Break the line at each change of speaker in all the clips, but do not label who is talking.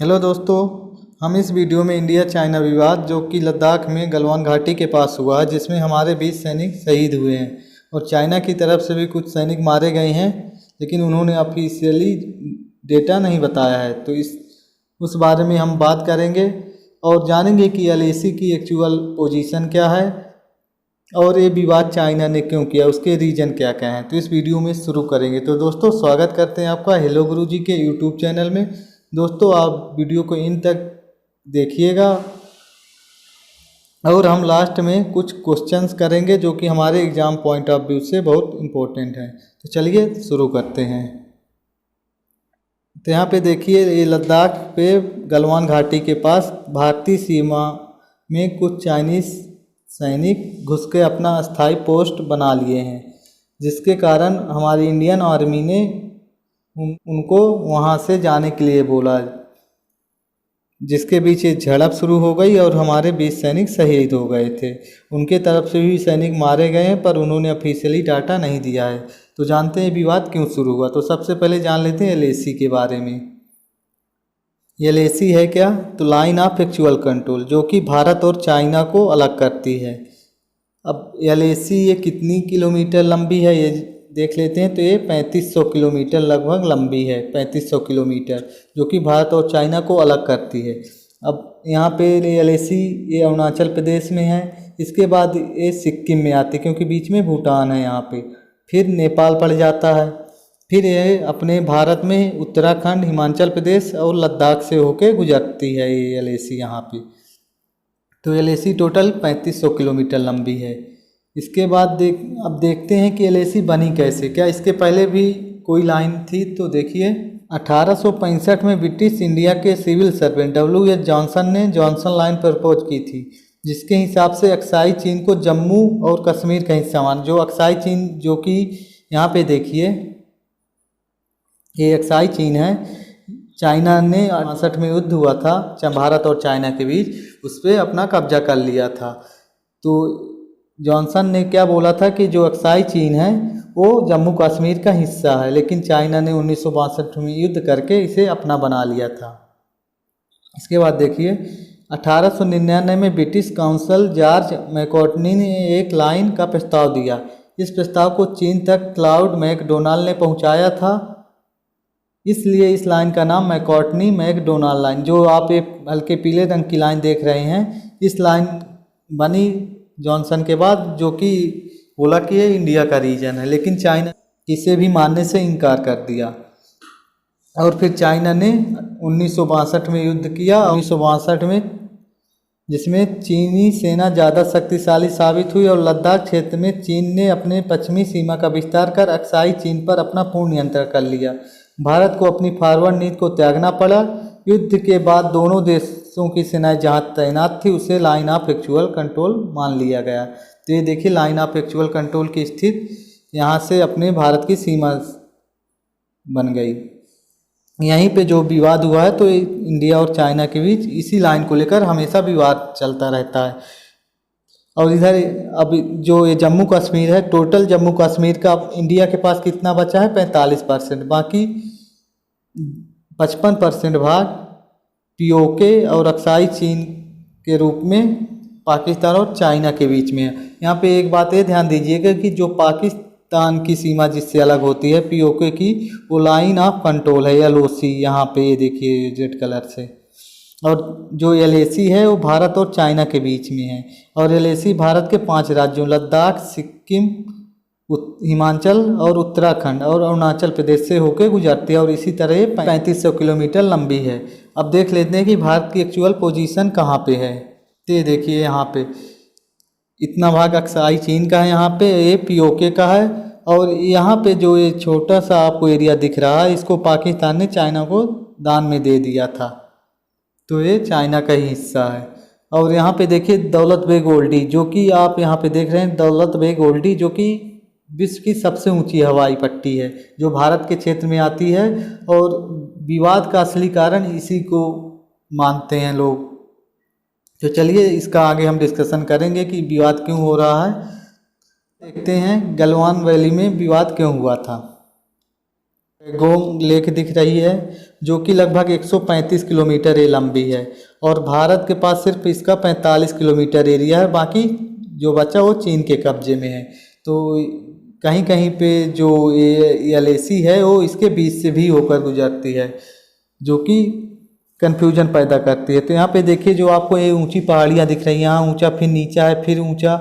Hello दोस्तों, हम इस वीडियो में इंडिया चाइना विवाद जो कि लद्दाख में गलवान घाटी के पास हुआ है, जिसमें हमारे 20 सैनिक शहीद हुए हैं और चाइना की तरफ से भी कुछ सैनिक मारे गए हैं, लेकिन उन्होंने ऑफिशियली डेटा नहीं बताया है। तो उस बारे में हम बात करेंगे और जानेंगे कि एलएसी की एक्चुअल पोजीशन क्या है और ये विवाद चाइना ने क्यों किया, उसके रीजन क्या क्या हैं। तो इस वीडियो में शुरू करेंगे। तो दोस्तों, स्वागत करते हैं आपका हेलो गुरुजी के यूट्यूब चैनल में। दोस्तों, आप वीडियो को इन तक देखिएगा और हम लास्ट में कुछ क्वेश्चंस करेंगे जो कि हमारे एग्ज़ाम पॉइंट ऑफ व्यू से बहुत इम्पोर्टेंट हैं। तो चलिए शुरू करते हैं। तो यहाँ पे देखिए, ये लद्दाख पे गलवान घाटी के पास भारतीय सीमा में कुछ चाइनीज़ सैनिक घुस के अपना अस्थायी पोस्ट बना लिए हैं, जिसके कारण हमारी इंडियन आर्मी ने उनको वहाँ से जाने के लिए बोला, जिसके बीच ये झड़प शुरू हो गई और हमारे 20 सैनिक शहीद हो गए थे। उनके तरफ से भी सैनिक मारे गए हैं, पर उन्होंने ऑफिशियली डाटा नहीं दिया है। तो जानते हैं विवाद क्यों शुरू हुआ। तो सबसे पहले जान लेते हैं एलएसी के बारे में। एलएसी है क्या? तो लाइन ऑफ एक्चुअल कंट्रोल, जो कि भारत और चाइना को अलग करती है। अब एलएसी ये कितनी किलोमीटर लंबी है ये देख लेते हैं। तो ये 3500 किलोमीटर लगभग लंबी है, 3500 किलोमीटर, जो कि भारत और चाइना को अलग करती है। अब यहाँ पे एलएसी ये अरुणाचल प्रदेश में है, इसके बाद ये सिक्किम में आती है क्योंकि बीच में भूटान है यहाँ पे, फिर नेपाल पड़ जाता है, फिर ये अपने भारत में उत्तराखंड, हिमाचल प्रदेश और लद्दाख से होके गुजरती है ये एलएसी यहाँ पे। तो एलएसी टोटल 3500 किलोमीटर लंबी है। इसके बाद अब देखते हैं कि एलएसी बनी कैसे। क्या इसके पहले भी कोई लाइन थी? तो देखिए, 1865 में ब्रिटिश इंडिया के सिविल सर्वेंट W.H. जॉनसन ने जॉनसन लाइन प्रपोज की थी, जिसके हिसाब से अक्साई चीन को जम्मू और कश्मीर का हिस्सा मान, जो अक्साई चीन जो कि यहाँ पे देखिए ये अक्साई चीन है। चाइना ने 68 में युद्ध हुआ था भारत और चाइना के बीच, उस पर अपना कब्जा कर लिया था। तो जॉनसन ने क्या बोला था कि जो अक्साई चीन है वो जम्मू कश्मीर का हिस्सा है, लेकिन चाइना ने 1962 में युद्ध करके इसे अपना बना लिया था। इसके बाद देखिए, 1899 में ब्रिटिश काउंसिल जॉर्ज मैकॉर्टनी ने एक लाइन का प्रस्ताव दिया। इस प्रस्ताव को चीन तक क्लाउड मैकडोनाल्ड ने पहुंचाया था, इसलिए इस लाइन का नाम मैकॉर्टनी मैकडोनाल्ड लाइन, जो आप एक हल्के पीले रंग की लाइन देख रहे हैं, इस लाइन बनी जॉनसन के बाद, जो कि बोला कि ये इंडिया का रीजन है, लेकिन चाइना इसे भी मानने से इनकार कर दिया। और फिर चाइना ने 1962 में युद्ध किया, 1962 में, जिसमें चीनी सेना ज़्यादा शक्तिशाली साबित हुई और लद्दाख क्षेत्र में चीन ने अपने पश्चिमी सीमा का विस्तार कर अक्साई चीन पर अपना पूर्ण नियंत्रण कर लिया। भारत को अपनी फॉरवर्ड नीति को त्यागना पड़ा। युद्ध के बाद दोनों देशों की सेनाएं जहां तैनात थी उसे लाइन ऑफ एक्चुअल कंट्रोल मान लिया गया। तो ये देखिए, लाइन ऑफ एक्चुअल कंट्रोल की स्थिति यहाँ से अपने भारत की सीमा बन गई। यहीं पे जो विवाद हुआ है, तो इंडिया और चाइना के बीच इसी लाइन को लेकर हमेशा विवाद चलता रहता है। और इधर अब जो ये जम्मू कश्मीर है, टोटल जम्मू कश्मीर का इंडिया के पास कितना बचा है? 45%। बाकी 55% भाग पीओके और अक्साई चीन के रूप में पाकिस्तान और चाइना के बीच में है। यहाँ पे एक बात ये ध्यान दीजिएगा कि जो पाकिस्तान की सीमा जिससे अलग होती है पीओके की, वो लाइन ऑफ कंट्रोल है LOC, यहाँ पे ये देखिए रेड कलर से। और जो एलएसी है वो भारत और चाइना के बीच में है। और एलएसी भारत के 5 राज्यों लद्दाख, सिक्किम, हिमाचल और उत्तराखंड और अरुणाचल प्रदेश से होकर गुजरती है, और इसी तरह 3500 किलोमीटर लंबी है। अब देख लेते हैं कि भारत की एक्चुअल पोजीशन कहाँ पे है। तो ये देखिए, यहाँ पे इतना भाग अक्साई चीन का है, यहाँ पे ये पीओके का है, और यहाँ पे जो ये छोटा सा आपको एरिया दिख रहा है, इसको पाकिस्तान ने चाइना को दान में दे दिया था, तो ये चाइना का ही हिस्सा है। और यहाँ पे देखिए दौलत बेग ओल्डी, जो कि आप यहाँ पे देख रहे हैं, दौलत बेग ओल्डी जो कि विश्व की सबसे ऊंची हवाई पट्टी है, जो भारत के क्षेत्र में आती है। और विवाद का असली कारण इसी को मानते हैं लोग। तो चलिए इसका आगे हम डिस्कशन करेंगे कि विवाद क्यों हो रहा है। देखते हैं गलवान वैली में विवाद क्यों हुआ था। गोंग लेक दिख रही है जो कि लगभग 135 किलोमीटर ये लंबी है। और भारत के पास सिर्फ इसका 45 किलोमीटर एरिया है, बाकी जो बचा वो चीन के कब्जे में है। तो कहीं कहीं पे जो ये एलएसी है वो इसके बीच से भी होकर गुजरती है, जो कि कन्फ्यूजन पैदा करती है। तो यहाँ पे देखिए जो आपको ये ऊंची पहाड़ियाँ दिख रही हैं, यहाँ ऊंचा फिर नीचा है, फिर ऊंचा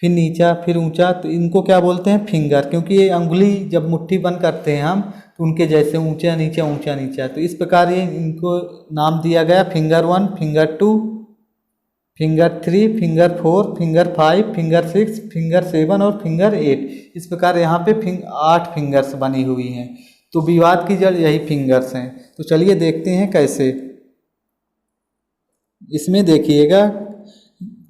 फिर नीचा फिर ऊंचा, तो इनको क्या बोलते हैं? फिंगर। क्योंकि ये अंगुली जब मुट्ठी बंद करते हैं हम तो उनके जैसे ऊंचा नीचा, तो इस प्रकार ये इनको नाम दिया गया finger 1, finger 2, finger 3, finger 4, finger 5, finger 6, finger 7 और फिंगर 8। इस प्रकार यहाँ पे 8 फिंगर्स बनी हुई हैं। तो विवाद की जड़ यही फिंगर्स हैं। तो चलिए देखते हैं कैसे। इसमें देखिएगा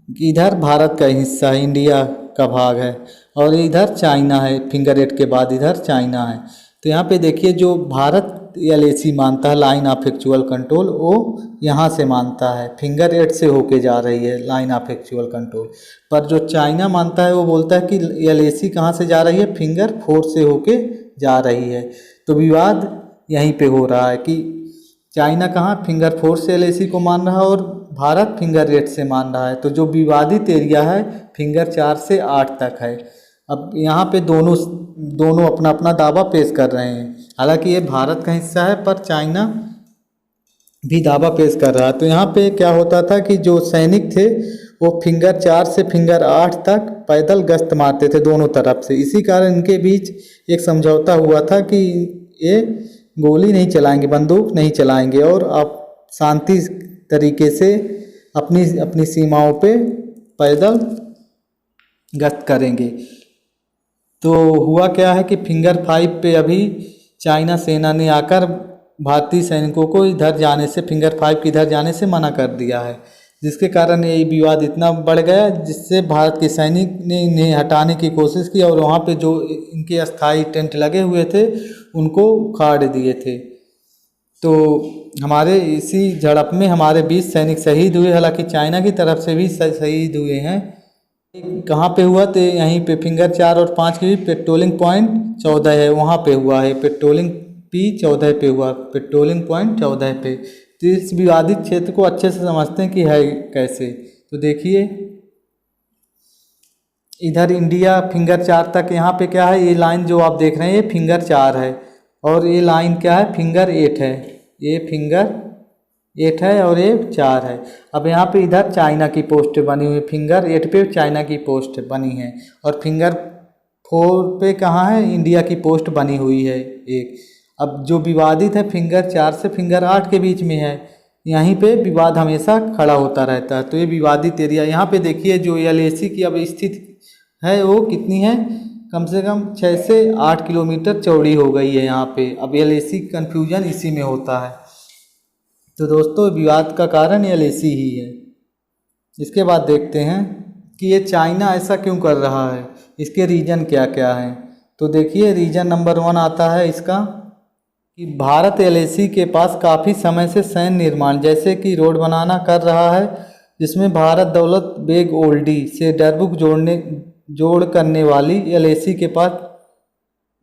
कि इधर भारत का हिस्सा है, इंडिया का भाग है, और इधर चाइना है। फिंगर 8 के बाद इधर चाइना है। तो यहाँ पे देखिए जो भारत एलएसी मानता है, लाइन ऑफ एक्चुअल कंट्रोल, वो यहाँ से मानता है, फिंगर 8 से होके जा रही है लाइन ऑफ एक्चुअल कंट्रोल। पर जो चाइना मानता है वो बोलता है कि एलएसी कहाँ से जा रही है? फिंगर 4 से होके जा रही है। तो विवाद यहीं पे हो रहा है कि चाइना कहाँ फिंगर 4 से एलएसी को मान रहा है और भारत फिंगर 8 से मान रहा है। तो जो विवादित एरिया है फिंगर 4 से 8 तक है। अब यहाँ पे दोनों अपना अपना दावा पेश कर रहे हैं। हालांकि ये भारत का हिस्सा है पर चाइना भी दावा पेश कर रहा है। तो यहाँ पे क्या होता था कि जो सैनिक थे वो फिंगर 4 से फिंगर 8 तक पैदल गश्त मारते थे दोनों तरफ से। इसी कारण इनके बीच एक समझौता हुआ था कि ये गोली नहीं चलाएंगे, बंदूक नहीं चलाएंगे और आप शांति तरीके से अपनी अपनी सीमाओं पे पैदल गश्त करेंगे। तो हुआ क्या है कि फिंगर 5 पे अभी चाइना सेना ने आकर भारतीय सैनिकों को इधर जाने से, फिंगर 5 के इधर जाने से मना कर दिया है, जिसके कारण ये विवाद इतना बढ़ गया जिससे भारत के सैनिक ने इन्हें हटाने की कोशिश की और वहाँ पे जो इनके अस्थाई टेंट लगे हुए थे उनको उखाड़ दिए थे। तो हमारे इसी झड़प में हमारे 20 सैनिक शहीद हुए। हालांकि चाइना की तरफ से भी शहीद हुए हैं। कहाँ पे हुआ? तो यहीं पे फिंगर 4 और 5 की पेट्रोलिंग पॉइंट 14 है, वहाँ पे हुआ है। पेट्रोलिंग P14 पे हुआ, पेट्रोलिंग पॉइंट 14 पे। तो इस विवादित क्षेत्र को अच्छे से समझते हैं कि है कैसे। तो देखिए इधर इंडिया फिंगर 4 तक, यहाँ पे क्या है, ये लाइन जो आप देख रहे हैं ये फिंगर 4 है और ये लाइन क्या है? फिंगर 8 है। ये फिंगर 8 है और ये 4 है। अब यहाँ पे इधर चाइना की पोस्ट बनी हुई, फिंगर 8 पे चाइना की पोस्ट बनी है और फिंगर 4 पे कहाँ है? इंडिया की पोस्ट बनी हुई है एक। अब जो विवादित है फिंगर 4 से फिंगर 8 के बीच में है, यहीं पे विवाद हमेशा खड़ा होता रहता है। तो ये विवादित एरिया, यहाँ पे देखिए जो एलएसी की अब स्थिति है वो कितनी है? कम से कम 6 से 8 किलोमीटर चौड़ी हो गई है यहाँ पे। अब एलएसी कन्फ्यूजन इसी में होता है। तो दोस्तों विवाद का कारण एलएसी ही है। इसके बाद देखते हैं कि ये चाइना ऐसा क्यों कर रहा है, इसके रीज़न क्या क्या हैं। तो देखिए रीज़न नंबर 1 आता है इसका कि भारत एलएसी के पास काफ़ी समय से सैन्य निर्माण जैसे कि रोड बनाना कर रहा है, जिसमें भारत दौलत बेग ओल्डी से डरबुक जोड़ करने वाली एलएसी के पास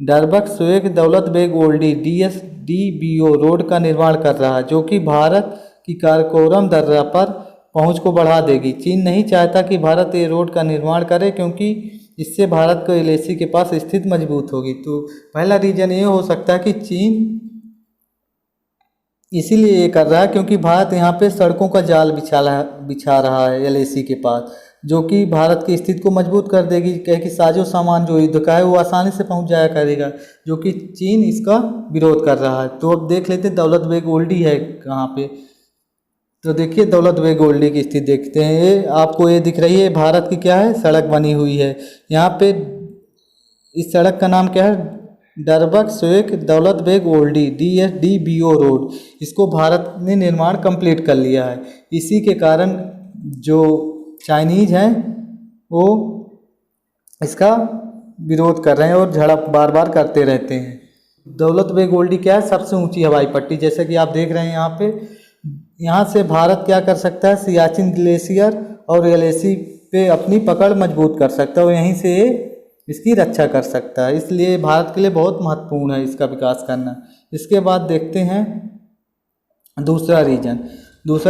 डरबक स्वेक दौलत बेग ओल्डी DSDBO रोड का निर्माण कर रहा है, जो कि भारत की काराकोरम दर्रा पर पहुंच को बढ़ा देगी। चीन नहीं चाहता कि भारत ये रोड का निर्माण करे क्योंकि इससे भारत को एलएसी के पास स्थिति मजबूत होगी। तो पहला रीजन ये हो सकता है कि चीन इसीलिए ये कर रहा है क्योंकि भारत यहाँ पे सड़कों का जाल बिछा रहा है एलएसी के पास, जो कि भारत की स्थिति को मजबूत कर देगी। कहे कि साजो सामान जो युद्ध का है वो आसानी से पहुंच जाया करेगा, जो कि चीन इसका विरोध कर रहा है। तो अब देख लेते हैं दौलत बेग ओल्डी है कहाँ पे। तो देखिए दौलत बेग ओल्डी की स्थिति देखते हैं। ये आपको ये दिख रही है, भारत की क्या है, सड़क बनी हुई है यहाँ पे। इस सड़क का नाम क्या है? डरबक स्वेक दौलत बेग ओल्डी DSDBO रोड। इसको भारत ने निर्माण कंप्लीट कर लिया है। इसी के कारण जो चाइनीज़ हैं वो इसका विरोध कर रहे हैं और झड़प बार बार करते रहते हैं। दौलत बेग ओल्डी क्या है? सबसे ऊंची हवाई पट्टी, जैसे कि आप देख रहे हैं यहाँ पे। यहाँ से भारत क्या कर सकता है? सियाचिन ग्लेशियर और एलएसी पे अपनी पकड़ मजबूत कर सकता है और यहीं से इसकी रक्षा कर सकता है। इसलिए भारत के लिए बहुत महत्वपूर्ण है इसका विकास करना। इसके बाद देखते हैं दूसरा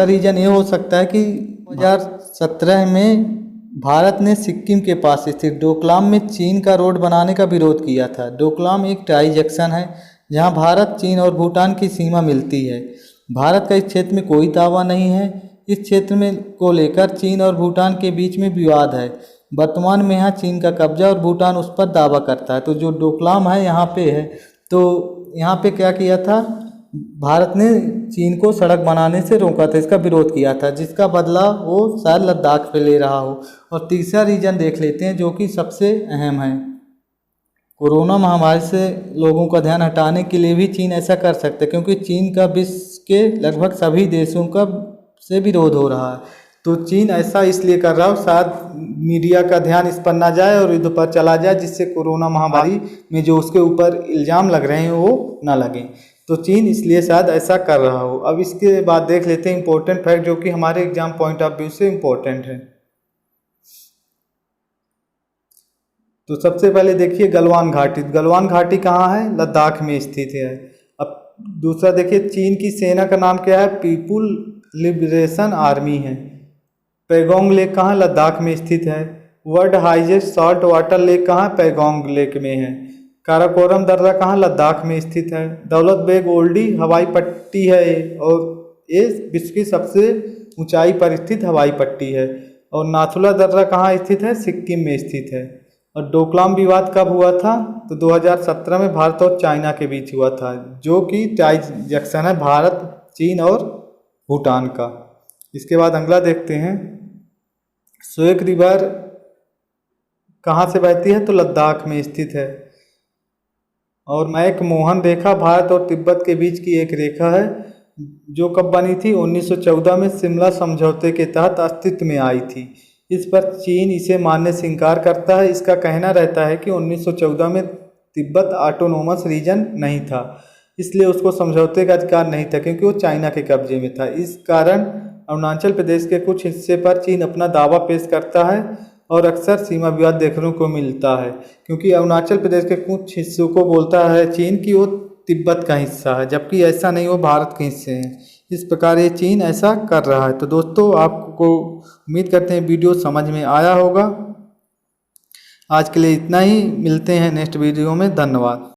रीजन ये हो सकता है कि 2017 में भारत ने सिक्किम के पास स्थित डोकलाम में चीन का रोड बनाने का विरोध किया था। डोकलाम एक टाई जंक्शन है जहां भारत, चीन और भूटान की सीमा मिलती है। भारत का इस क्षेत्र में कोई दावा नहीं है। इस क्षेत्र में को लेकर चीन और भूटान के बीच में विवाद है। वर्तमान में यहाँ चीन का कब्जा और भूटान उस पर दावा करता है। तो जो डोकलाम है यहाँ पे है, तो यहाँ पे क्या किया था, भारत ने चीन को सड़क बनाने से रोका था, इसका विरोध किया था, जिसका बदला वो शायद लद्दाख पे ले रहा हो। और तीसरा रीजन देख लेते हैं जो कि सबसे अहम है। कोरोना महामारी से लोगों का ध्यान हटाने के लिए भी चीन ऐसा कर सकता है, क्योंकि चीन का विश्व के लगभग सभी देशों का से विरोध हो रहा है। तो चीन ऐसा इसलिए कर रहा हो, शायद मीडिया का ध्यान इस पर ना जाए और युद्ध पर चला जाए, जिससे कोरोना महामारी में जो उसके ऊपर इल्ज़ाम लग रहे हैं वो ना लगें। तो चीन इसलिए शायद ऐसा कर रहा हो। अब इसके बाद देख लेते हैं इंपॉर्टेंट फैक्ट जो कि हमारे एग्जाम पॉइंट ऑफ व्यू से इम्पोर्टेंट है। तो सबसे पहले देखिए गलवान घाटी। गलवान घाटी कहाँ है? लद्दाख में स्थित है। अब दूसरा देखिए, चीन की सेना का नाम क्या है? पीपुल लिबरेशन आर्मी है। पैगोंग लेक कहाँ? लद्दाख में स्थित है। World highest salt water lake कहाँ? पैगोंग लेक में है। काराकोरम दर्रा कहाँ? लद्दाख में स्थित है। दौलत बेग ओल्डी हवाई पट्टी है ये, और ये विश्व की सबसे ऊंचाई पर स्थित हवाई पट्टी है। और नाथुला दर्रा कहाँ स्थित है? सिक्किम में स्थित है। और डोकलाम विवाद कब हुआ था? तो 2017 में भारत और चाइना के बीच हुआ था, जो कि टाई जंक्शन है भारत, चीन और भूटान का। इसके बाद अगला देखते हैं, स्वेक रिवर कहाँ से बहती है? तो लद्दाख में स्थित है। और मैक मोहन रेखा भारत और तिब्बत के बीच की एक रेखा है, जो कब बनी थी? 1914 में शिमला समझौते के तहत अस्तित्व में आई थी। इस पर चीन इसे मानने से इनकार करता है। इसका कहना रहता है कि 1914 में तिब्बत ऑटोनोमस रीजन नहीं था, इसलिए उसको समझौते का अधिकार नहीं था, क्योंकि वो चाइना के कब्जे में था। इस कारण अरुणाचल प्रदेश के कुछ हिस्से पर चीन अपना दावा पेश करता है और अक्सर सीमा विवाद देखने को मिलता है, क्योंकि अरुणाचल प्रदेश के कुछ हिस्सों को बोलता है चीन कि वो तिब्बत का हिस्सा है, जबकि ऐसा नहीं, वो भारत के हिस्से हैं। इस प्रकार ये चीन ऐसा कर रहा है। तो दोस्तों, आपको उम्मीद करते हैं वीडियो समझ में आया होगा। आज के लिए इतना ही, मिलते हैं नेक्स्ट वीडियो में। धन्यवाद।